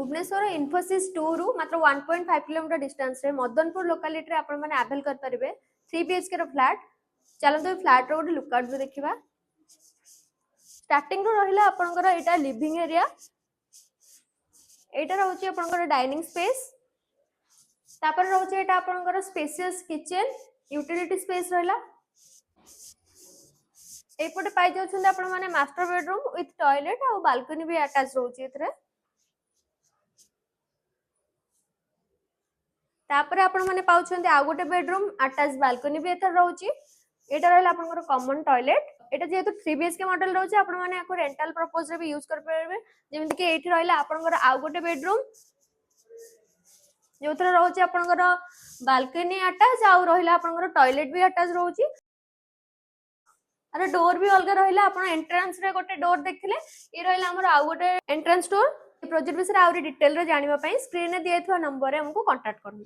भुवनेश्वर इन्फोसिस 2 रु मात्र 1.5 kilometre distance रे मदनपुर लोकालिटी रे आपण माने अवेल कर परिबे 3 बीएचके रो फ्लैट। चलतो फ्लैट रो गोटे लुकआउट भी देखिबा। स्टार्टिंग रो रहिला आपनकर एटा लिविंग एरिया, एटा रहउची आपनकर डाइनिंग स्पेस, तापर रहउची एटा आपनकर स्पेशियस किचन यूटिलिटी स्पेस रहिला। एपटे पाई जाउछन आपण माने मास्टर बेडरूम विथ टॉयलेट और बालकनी भी अटैच रहउची एथरे। तापर आपण माने पाउछन आ गोटे बेडरूम अटैच बालकनी भी एथर रहउची। एटा रहला आपनकर कॉमन टॉयलेट। एटा जेहेतु 3 बीएचके मॉडल रहउची आपण माने आको रेंटल पर्पस रे भी यूज कर परबे। जेमिति कि एठी रहला आपनकर आ गोटे बेडरूम जोथरे रहउची आपनकर बालकनी अटैच और रहला आपनकर टॉयलेट भी अटैच रहउची। अरे डोर भी अलग रहिला। आपण एंट्रेंस रे गोटे डोर देखिले, ये रहिला हमर आ गोटे एंट्रेंस डोर। प्रोजेक्ट विषय आउरी डिटेल रे जानिबा पई स्क्रीन रे दिएथवा नंबर रे हमको कांटेक्ट करनु।